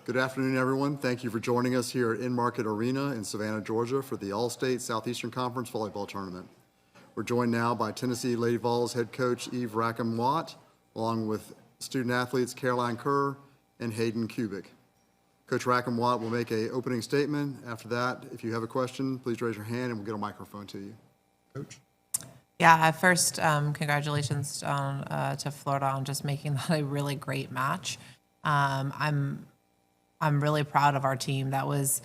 Good afternoon, everyone. Thank you for joining us here at In-Market Arena in Savannah, Georgia for the Allstate Southeastern Conference Volleyball Tournament. We're joined now by Tennessee Lady Vols head coach Eve Rackham-Watt, along with student athletes Caroline Kerr and Hayden Kubik. Coach Rackham-Watt will make an opening statement. After that, if you have a question, please raise your hand and we'll get a microphone to you. Coach? Yeah, first, congratulations to Florida on just making that a really great match. I'm really proud of our team. That was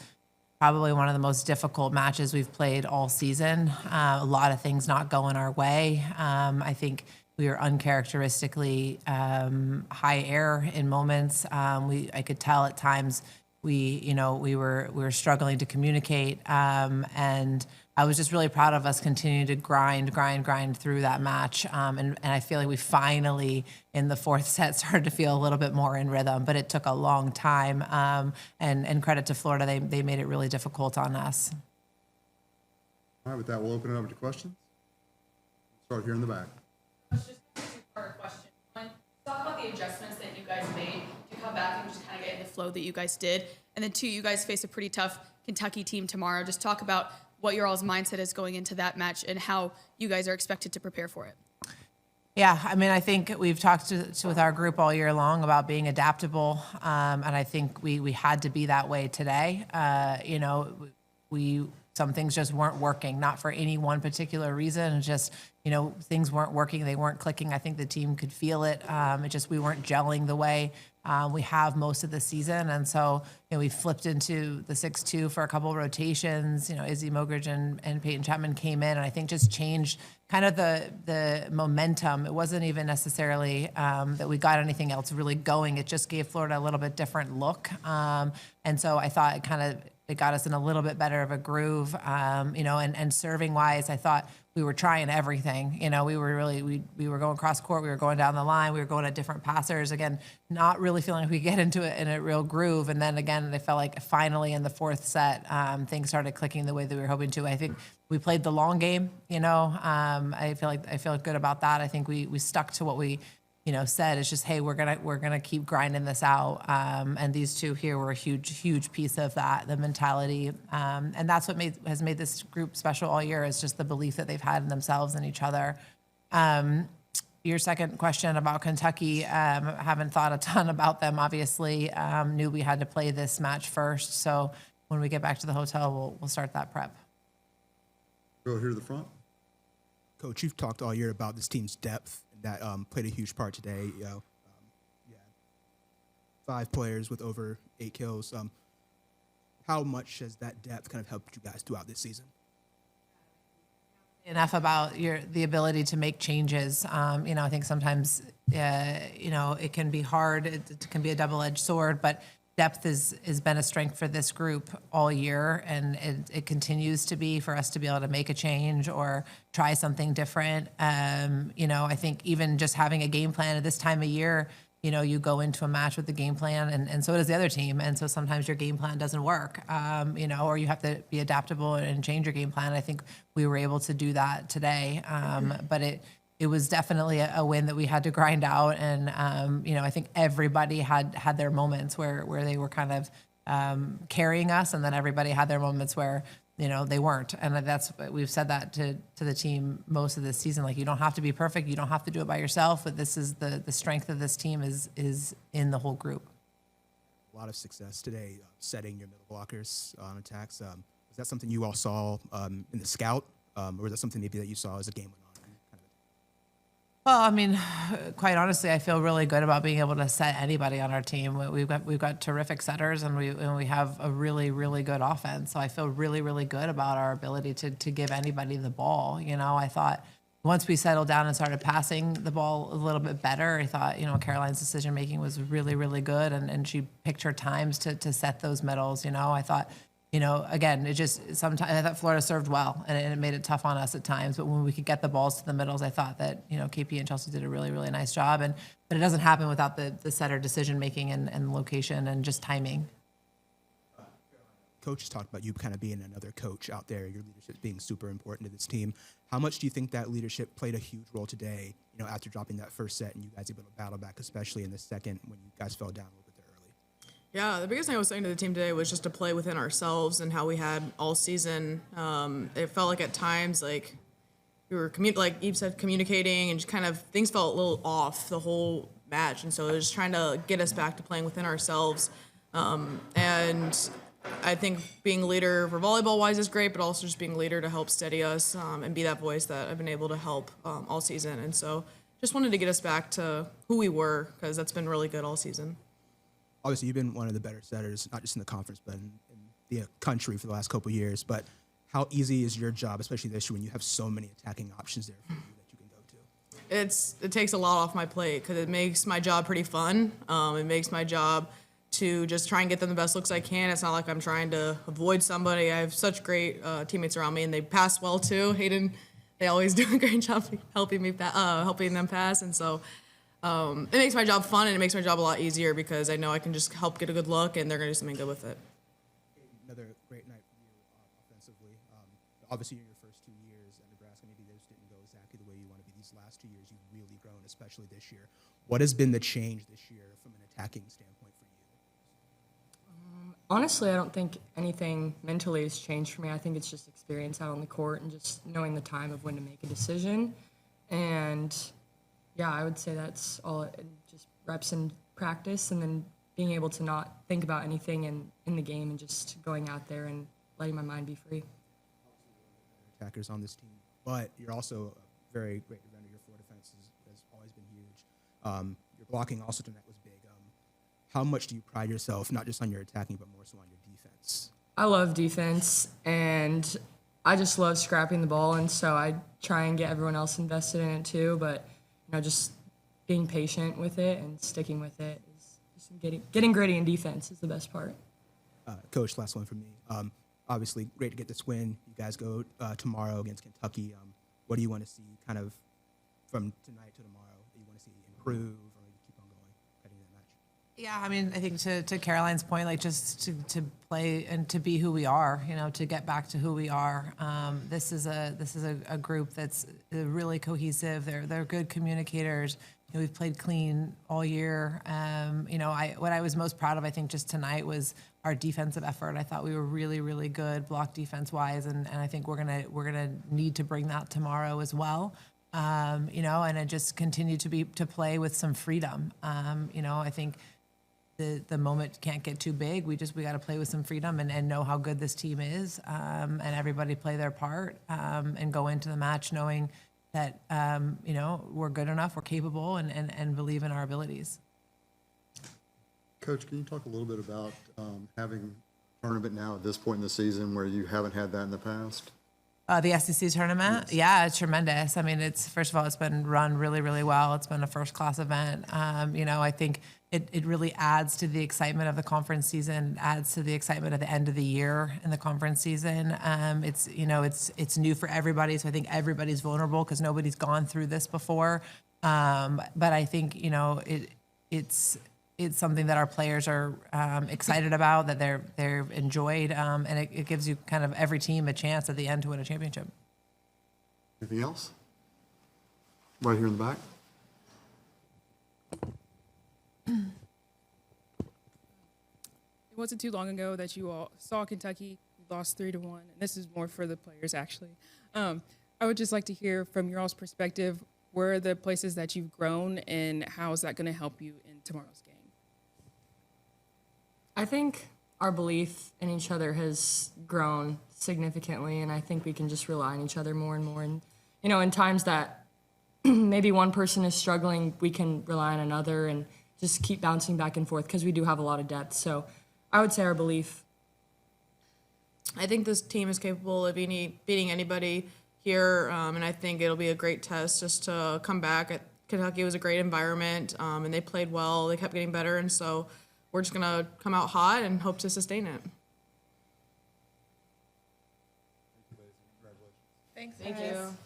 probably one of the most difficult matches we've played all season. A lot of things not going our way. I think we were uncharacteristically high air in moments. I could tell at times we were struggling to communicate, and I was just really proud of us continuing to grind through that match. And I feel like we finally, in the fourth set, started to feel a little bit more in rhythm, but it took a long time. And credit to Florida, they made it really difficult on us. All right, with that, we'll open it up to questions. Start here in the back. Just a two-part question. One, talk about the adjustments that you guys made to come back and just kind of get in the flow that you guys did. And then two, you guys face a pretty tough Kentucky team tomorrow. Just talk about what your all's mindset is going into that match and how you guys are expected to prepare for it. Yeah, I mean, I think we've talked with our group all year long about being adaptable, and I think we had to be that way today. Some things just weren't working, not for any one particular reason. Just, things weren't working. They weren't clicking. I think the team could feel it. We weren't gelling the way we have most of the season. And so, we flipped into the 6-2 for a couple of rotations. Izzy Mogridge and Peyton Chapman came in and I think just changed kind of the momentum. It wasn't even necessarily that we got anything else really going. It just gave Florida a little bit different look. And so I thought it got us in a little bit better of a groove, and serving wise, I thought we were trying everything. We were going cross court, we were going down the line, we were going at different passers. Again, not really feeling like we get into it in a real groove. And then again, I felt like finally in the fourth set, things started clicking the way that we were hoping to. I think we played the long game. I feel good about that. I think we stuck to what we said. It's just, hey, we're gonna keep grinding this out, and these two here were a huge piece of that, the mentality, and that's what has made this group special all year, is just the belief that they've had in themselves and each other. Your second question about Kentucky, haven't thought a ton about them. Obviously, knew we had to play this match first, so when we get back to the hotel, we'll start that prep. Go here to the front. Coach, you've talked all year about this team's depth. That played a huge part today. You had 5 players with over 8 kills. How much has that depth kind of helped you guys throughout this season? Enough about the ability to make changes. I think sometimes it can be hard. It can be a double-edged sword, but depth has been a strength for this group all year, and it continues to be, for us to be able to make a change or try something different. I think even just having a game plan at this time of year, you go into a match with the game plan, and so does the other team. And so sometimes your game plan doesn't work, or you have to be adaptable and change your game plan. I think we were able to do that today, but it was definitely a win that we had to grind out. And, I think everybody had their moments where they were kind of carrying us, and then everybody had their moments where, they weren't. And we've said that to the team most of this season. Like, you don't have to be perfect. You don't have to do it by yourself. But this is the strength of this team is in the whole group. A lot of success today setting your middle blockers on attacks. Was that something you all saw in the scout, or was that something maybe that you saw as a game went on? Well, I mean, quite honestly, I feel really good about being able to set anybody on our team. We've got terrific setters, and we have a really good offense. So I feel really good about our ability to give anybody the ball. I thought once we settled down and started passing the ball a little bit better, I thought Caroline's decision making was really good, and she picked her times to set those middles. I thought. Again, sometimes I thought Florida served well, and it made it tough on us at times. But when we could get the balls to the middles, I thought that KP and Chelsea did a really nice job. But it doesn't happen without the setter decision making and location and just timing. Coach talked about you kind of being another coach out there, your leadership being super important to this team. How much do you think that leadership played a huge role today? After dropping that first set and you guys able to battle back, especially in the second when you guys fell down a little bit there early. Yeah, the biggest thing I was saying to the team today was just to play within ourselves and how we had all season. It felt like at times like we were like Eve said, communicating and just kind of things felt a little off the whole match, and so it was just trying to get us back to playing within ourselves. And I think being a leader for volleyball wise is great, but also just being a leader to help steady us and be that voice that I've been able to help all season. And so just wanted to get us back to who we were, because that's been really good all season. Obviously, you've been one of the better setters, not just in the conference, but in the country for the last couple of years. But how easy is your job, especially this year when you have so many attacking options there for you that you can go to? It takes a lot off my plate because it makes my job pretty fun. It makes my job to just try and get them the best looks I can. It's not like I'm trying to avoid somebody. I have such great teammates around me, and they pass well too. Hayden, they always do a great job helping them pass, and so it makes my job fun, and it makes my job a lot easier because I know I can just help get a good look, and they're gonna do something good with it. Another great night for you offensively. Obviously, in your first 2 years at Nebraska, maybe those didn't go exactly the way you want to be. These last 2 years, you've really grown, especially this year. What has been the change this year from an attacking standpoint for you? Honestly, I don't think anything mentally has changed for me. I think it's just experience out on the court and just knowing the time of when to make a decision. And yeah, I would say that's all. Just reps and practice, and then being able to not think about anything in the game and just going out there and letting my mind be free. Attackers on this team, but you're also a very great defender. Your floor defense has always been huge. Your blocking also tonight was big. How much do you pride yourself, not just on your attacking, but more so on your defense? I love defense, and I just love scrapping the ball, and so I try and get everyone else invested in it too. But just being patient with it and sticking with it is just getting gritty in defense is the best part. Coach, last one for me. Obviously, great to get this win. You guys go tomorrow against Kentucky. What do you want to see kind of from tonight to tomorrow? Do you want to see improve or maybe keep on going heading into that match? Yeah, I mean, I think to Caroline's point, like just to play and to be who we are, to get back to who we are. This is a group that's really cohesive. They're good communicators. We've played clean all year. What I was most proud of, I think, just tonight was our defensive effort. I thought we were really, really good block defense wise, and I think we're gonna need to bring that tomorrow as well. And it just continue to play with some freedom. I think the moment can't get too big. We got to play with some freedom and know how good this team is, and everybody play their part, and go into the match knowing that we're good enough, we're capable, and believe in our abilities. Coach, can you talk a little bit about having a tournament now at this point in the season where you haven't had that in the past? The SEC tournament, Yes. Yeah, it's tremendous. I mean, first of all, it's been run really, really well. It's been a first-class event. I think it really adds to the excitement of the conference season, adds to the excitement at the end of the year in the conference season. It's new for everybody, so I think everybody's vulnerable because nobody's gone through this before. But I think it's something that our players are excited about, that they're enjoyed, and it gives you kind of every team a chance at the end to win a championship. Anything else? Right here in the back. It wasn't too long ago that you all saw Kentucky lost 3-1, and this is more for the players actually. I would just like to hear from your all's perspective, where are the places that you've grown, and how is that going to help you in tomorrow's game? I think our belief in each other has grown significantly, and I think we can just rely on each other more and more. And, in times that maybe one person is struggling, we can rely on another and just keep bouncing back and forth because we do have a lot of depth. So I would say our belief. I think this team is capable of beating anybody here, and I think it'll be a great test just to come back. Kentucky was a great environment, and they played well. They kept getting better, and so we're just going to come out hot and hope to sustain it. Thanks. Thank you.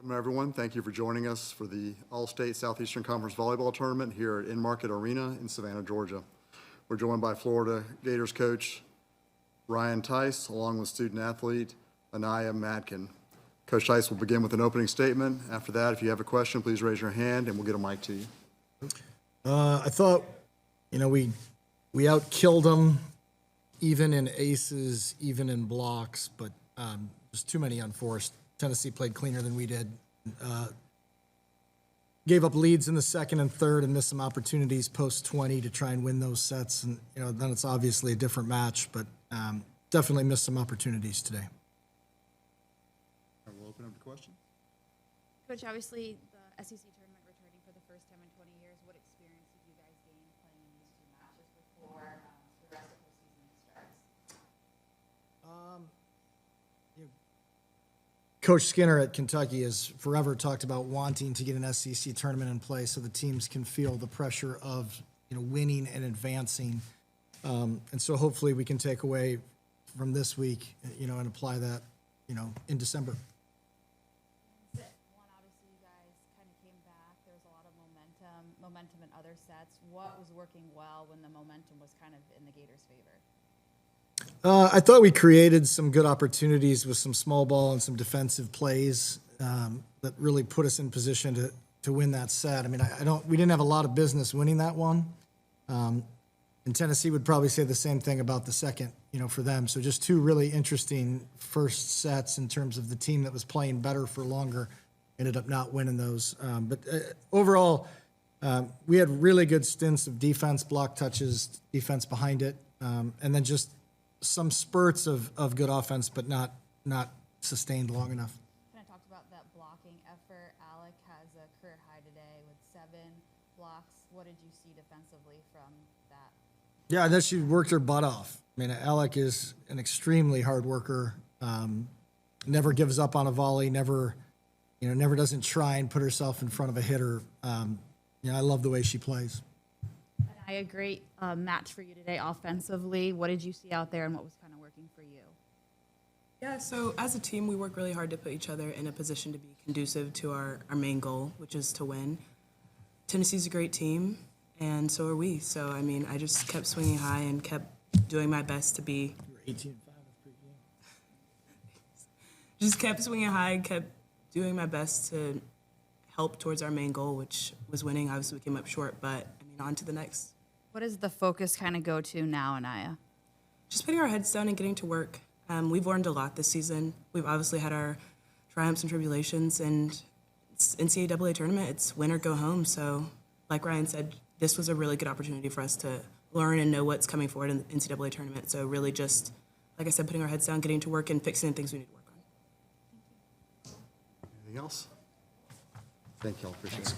Welcome, everyone. Thank you for joining us for the Allstate Southeastern Conference Volleyball Tournament here at In-Market Arena in Savannah, Georgia. We're joined by Florida Gators coach Ryan Tice, along with student athlete Anaya Madkin. Coach Tice will begin with an opening statement. After that, if you have a question, please raise your hand and we'll get a mic to you. I thought, we outkilled them, even in aces, even in blocks, but there's too many unforced. Tennessee played cleaner than we did. Gave up leads in the second and third and missed some opportunities post 20 to try and win those sets. And, then it's obviously a different match, but definitely missed some opportunities today. We'll open up to questions. Coach, obviously the SEC tournament returning for the first time in 20 years. What experience did you guys gain playing in these two matches before the rest of the season starts? Coach Skinner at Kentucky has forever talked about wanting to get an SEC tournament in place so the teams can feel the pressure of winning and advancing. And so hopefully we can take away from this week, and apply that, in December. One, obviously you guys kind of came back. There was a lot of momentum in other sets. What was working well when the momentum was kind of in the Gators' favor? I thought we created some good opportunities with some small ball and some defensive plays that really put us in position to win that set. I mean, we didn't have a lot of business winning that one. And Tennessee would probably say the same thing about the second, for them. So just two really interesting first sets in terms of the team that was playing better for longer ended up not winning those. But overall, we had really good stints of defense, block touches, defense behind it, and then just some spurts of good offense, but not sustained long enough. Kind of talked about that blocking effort. Alec has a career high today with 7 blocks. What did you see defensively from that? Yeah, I thought she worked her butt off. I mean, Alec is an extremely hard worker. Never gives up on a volley. Never doesn't try and put herself in front of a hitter. I love the way she plays. A great match for you today offensively. What did you see out there and what was kind of working for you? Yeah, so as a team, we work really hard to put each other in a position to be conducive to our main goal, which is to win. Tennessee's a great team, and so are we. So, I just kept swinging high and kept doing my best to be... You were 18-5. That's pretty good. Just kept swinging high and kept doing my best to help towards our main goal, which was winning. Obviously, we came up short, but, on to the next. What does the focus kind of go to now, Anaya? Just putting our heads down and getting to work. We've learned a lot this season. We've obviously had our triumphs and tribulations, and it's NCAA tournament. It's win or go home. So, like Ryan said, this was a really good opportunity for us to learn and know what's coming forward in the NCAA tournament. So really just, like I said, putting our heads down, getting to work, and fixing things we need to work on. Anything else? Thank you all. Appreciate it.